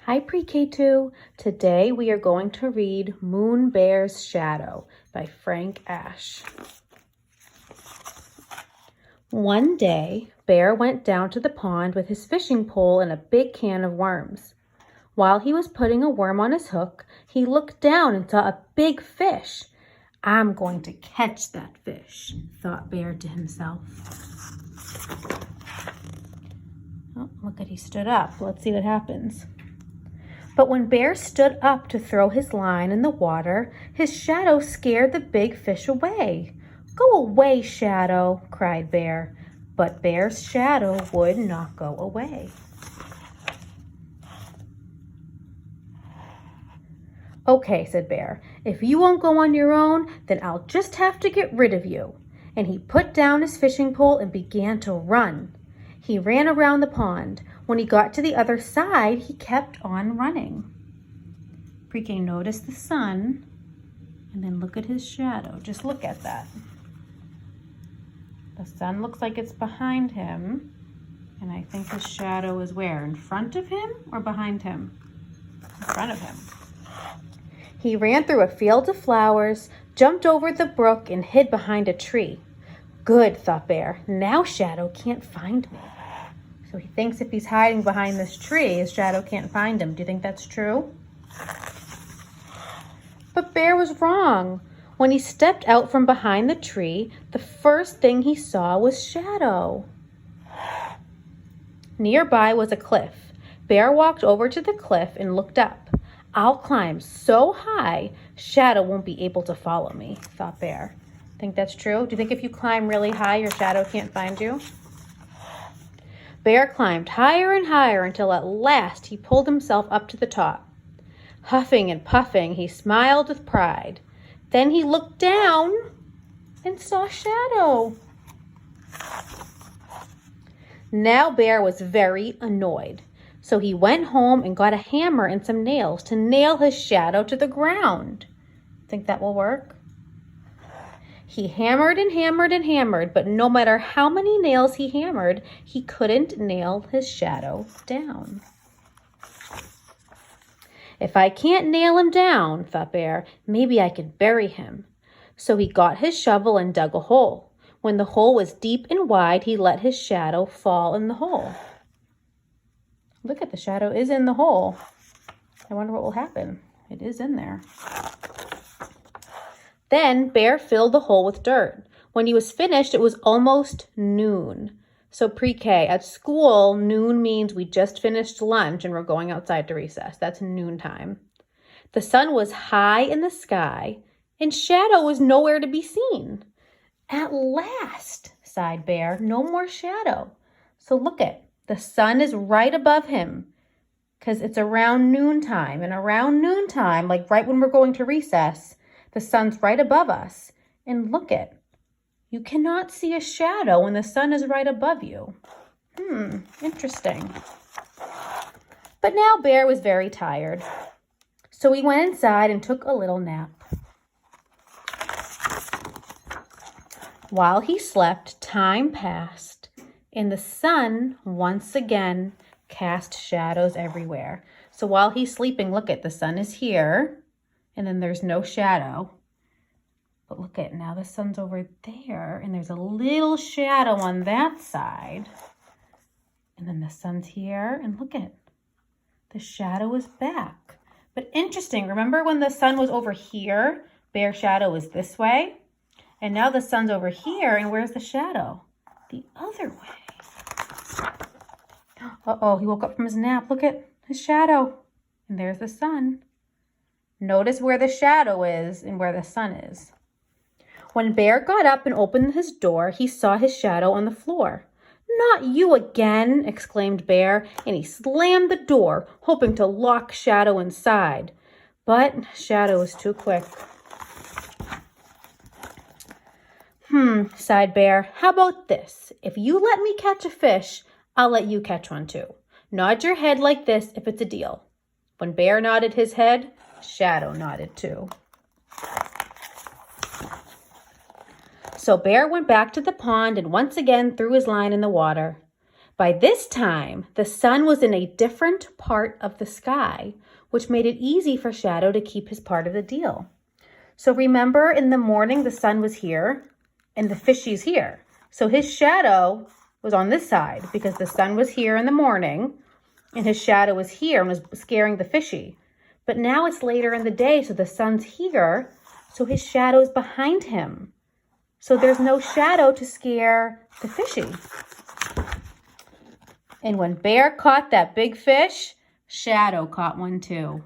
Hi Pre-K2. Today we are going to read Moonbear's Shadow by Frank Ash. One day, Bear went down to the pond with his fishing pole and a big can of worms. While he was putting a worm on his hook, he looked down and saw a big fish. "I'm going to catch that fish," thought Bear to himself. Oh, look at he stood up. Let's see what happens. But when Bear stood up to throw his line in the water, his shadow scared the big fish away. "Go away, Shadow," cried Bear. But Bear's shadow would not go away. "Okay," said Bear, "if you won't go on your own, then I'll just have to get rid of you." And he put down his fishing pole and began to run. He ran around the pond. When he got to the other side, he kept on running. Pre-K, notice the sun, and then look at his shadow. Just look at that. The sun looks like it's behind him, and I think his shadow is where? In front of him or behind him? In front of him. He ran through a field of flowers, jumped over the brook, and hid behind a tree. "Good," thought Bear. "Now Shadow can't find me." So he thinks if he's hiding behind this tree, his shadow can't find him. Do you think that's true? But Bear was wrong. When he stepped out from behind the tree, the first thing he saw was Shadow. Nearby was a cliff. Bear walked over to the cliff and looked up. "I'll climb so high, Shadow won't be able to follow me," thought Bear. Think that's true? Do you think if you climb really high, your shadow can't find you? Bear climbed higher and higher until at last he pulled himself up to the top. Huffing and puffing, he smiled with pride. Then he looked down and saw Shadow. Now Bear was very annoyed. So he went home and got a hammer and some nails to nail his shadow to the ground. Think that will work? He hammered and hammered and hammered, but no matter how many nails he hammered, he couldn't nail his shadow down. "If I can't nail him down," thought Bear, "maybe I can bury him." So he got his shovel and dug a hole. When the hole was deep and wide, he let his shadow fall in the hole. Look at the shadow is in the hole. I wonder what will happen. It is in there. Then Bear filled the hole with dirt. When he was finished, it was almost noon. So Pre-K, at school, noon means we just finished lunch and we're going outside to recess. That's noontime. The sun was high in the sky and Shadow was nowhere to be seen. "At last," sighed Bear, "no more shadow." So look at, the sun is right above him because it's around noontime. And around noontime, like right when we're going to recess, the sun's right above us. And look at, you cannot see a shadow when the sun is right above you. Interesting. But now Bear was very tired. So he went inside and took a little nap. While he slept, time passed, and the sun once again cast shadows everywhere. So while he's sleeping, look at, the sun is here, and then there's no shadow. But look at, now the sun's over there, and there's a little shadow on that side. And then the sun's here, and look at, the shadow is back. But interesting, remember when the sun was over here, Bear's shadow was this way? And now the sun's over here, and where's the shadow? The other way. Uh-oh, he woke up from his nap. Look at his shadow. And there's the sun. Notice where the shadow is and where the sun is. When Bear got up and opened his door, he saw his shadow on the floor. "Not you again," exclaimed Bear, and he slammed the door, hoping to lock Shadow inside. But Shadow was too quick. Sighed Bear. "How about this? If you let me catch a fish, I'll let you catch one too. Nod your head like this if it's a deal." When Bear nodded his head, Shadow nodded too. So Bear went back to the pond and once again threw his line in the water. By this time, the sun was in a different part of the sky, which made it easy for Shadow to keep his part of the deal. So remember, in the morning, the sun was here and the fishy's here. So his shadow was on this side because the sun was here in the morning and his shadow was here and was scaring the fishy. But now it's later in the day, so the sun's here, so his shadow's behind him. So there's no shadow to scare the fishy. And when Bear caught that big fish, Shadow caught one too.